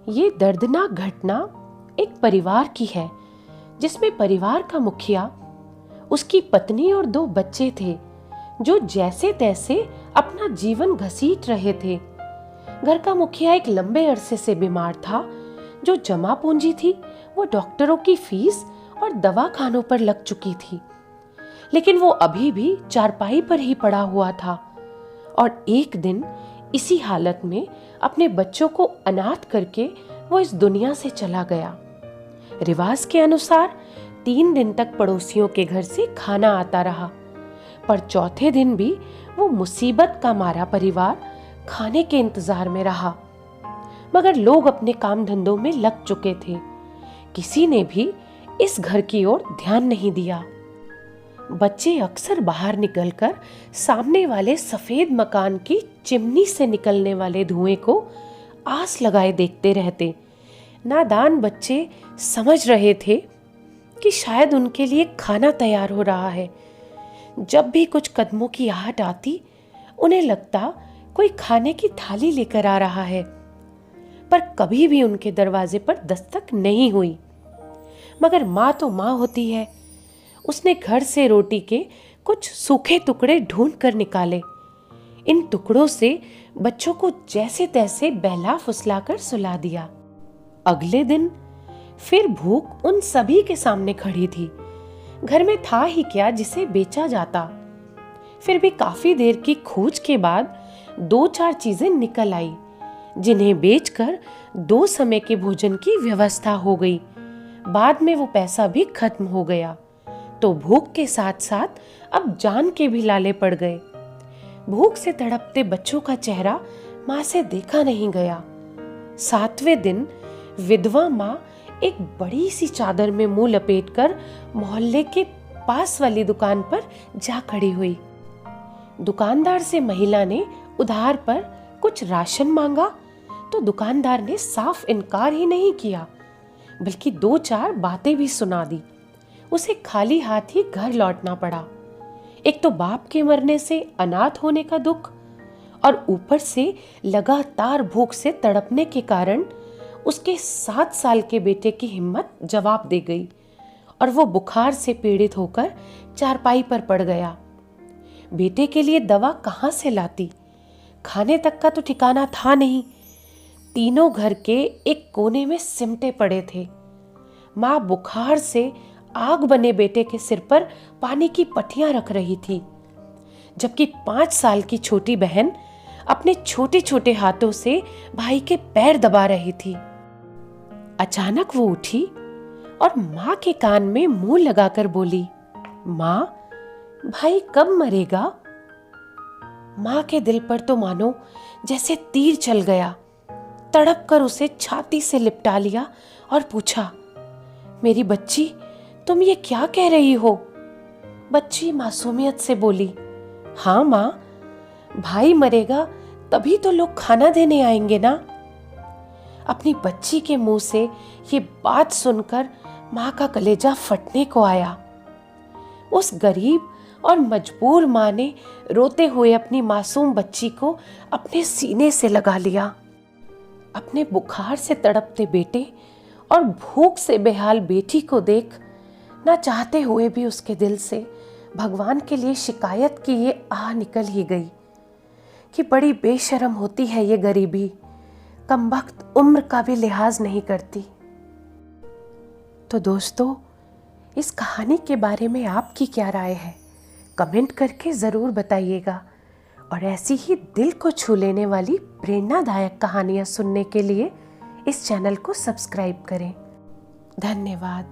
ये दर्दनाक घटना एक परिवार की है जिसमें परिवार का मुखिया, उसकी पत्नी और 2 बच्चे थे जो जैसे तैसे अपना जीवन घसीट रहे थे। घर का मुखिया एक लंबे अरसे से बीमार था। जो जमा पूंजी थी वो डॉक्टरों की फीस और दवाखानों पर लग चुकी थी, लेकिन वो अभी भी चारपाई पर ही पड़ा हुआ था। और एक दिन इसी हालत में अपने बच्चों को अनाथ करके वो इस दुनिया से चला गया। रिवाज के अनुसार 3 दिन तक पड़ोसियों के घर से खाना आता रहा, पर चौथे दिन भी वो मुसीबत का मारा परिवार खाने के इंतजार में रहा। मगर लोग अपने काम धंधों में लग चुके थे। किसी ने भी इस घर की ओर ध्यान नहीं दिया। बच्चे अक्सर बाहर निकलकर सामने वाले सफेद मकान की चिमनी से निकलने वाले धुएं को आस लगाए देखते रहते। नादान बच्चे समझ रहे थे कि शायद उनके लिए खाना तैयार हो रहा है। जब भी कुछ कदमों की आहट आती, उन्हें लगता कोई खाने की थाली लेकर आ रहा है, पर कभी भी उनके दरवाजे पर दस्तक नहीं हुई। मगर माँ तो माँ होती है। उसने घर से रोटी के कुछ सूखे टुकड़े ढूंढ कर निकाले। इन टुकड़ों से बच्चों को जैसे तैसे बहला फुसलाकर सुला दिया। अगले दिन फिर भूख उन सभी के सामने खड़ी थी। घर में था ही क्या जिसे बेचा जाता। फिर भी काफी देर की खोज के बाद 2-4 चीजें निकल आई, जिन्हें बेचकर 2 समय के भोजन की व्यवस्था हो गई। बाद में वो पैसा भी खत्म हो गया, तो भूख के साथ साथ अब जान के भी लाले पड़ गए। भूख से तड़पते बच्चों का चेहरा माँ से देखा नहीं गया। 7वें दिन विधवा माँ एक बड़ी सी चादर में मुंह लपेटकर मोहल्ले के पास वाली दुकान पर जा खड़ी हुई। दुकानदार से महिला ने उधार पर कुछ राशन मांगा, तो दुकानदार ने साफ इनकार ही नहीं किया, बल्कि 2-4 बातें भी सुना दी। उसे खाली हाथ ही घर लौटना पड़ा। एक तो बाप के मरने से अनाथ होने का दुख, और ऊपर से लगातार भूख से तड़पने के कारण उसके 7 साल के बेटे की हिम्मत जवाब दे गई और वो बुखार से पीड़ित होकर चारपाई पर पड़ गया। बेटे के लिए दवा कहाँ से लाती? खाने तक का तो ठिकाना था नहीं। तीनों घर के एक कोने में सिमटे पड़े थे। माँ बुखार से आग बने बेटे के सिर पर पानी की पट्टियां रख रही थी, जबकि 5 साल की छोटी बहन अपने छोटे छोटे हाथों से भाई के पैर दबा रही थी। अचानक वो उठी और माँ के कान में मुंह लगाकर बोली, माँ, भाई कब मरेगा? माँ के दिल पर तो मानो जैसे तीर चल गया। तड़प कर उसे छाती से लिपटा लिया और पूछा, मेरी बच्ची, तुम ये क्या कह रही हो? बच्ची मासूमियत से बोली, हाँ माँ, भाई मरेगा तभी तो लोग खाना देने आएंगे ना। अपनी बच्ची के मुंह से ये बात सुनकर माँ का कलेजा फटने को आया। उस गरीब और मजबूर माँ ने रोते हुए अपनी मासूम बच्ची को अपने सीने से लगा लिया। अपने बुखार से तड़पते बेटे और भूख से बेहाल बेटी को देख, ना चाहते हुए भी उसके दिल से भगवान के लिए शिकायत की ये आह निकल ही गई कि बड़ी बेशर्म होती है ये गरीबी, कमबख्त उम्र का भी लिहाज नहीं करती। तो दोस्तों, इस कहानी के बारे में आपकी क्या राय है? कमेंट करके ज़रूर बताइएगा। और ऐसी ही दिल को छू लेने वाली प्रेरणादायक कहानियाँ सुनने के लिए इस चैनल को सब्सक्राइब करें। धन्यवाद।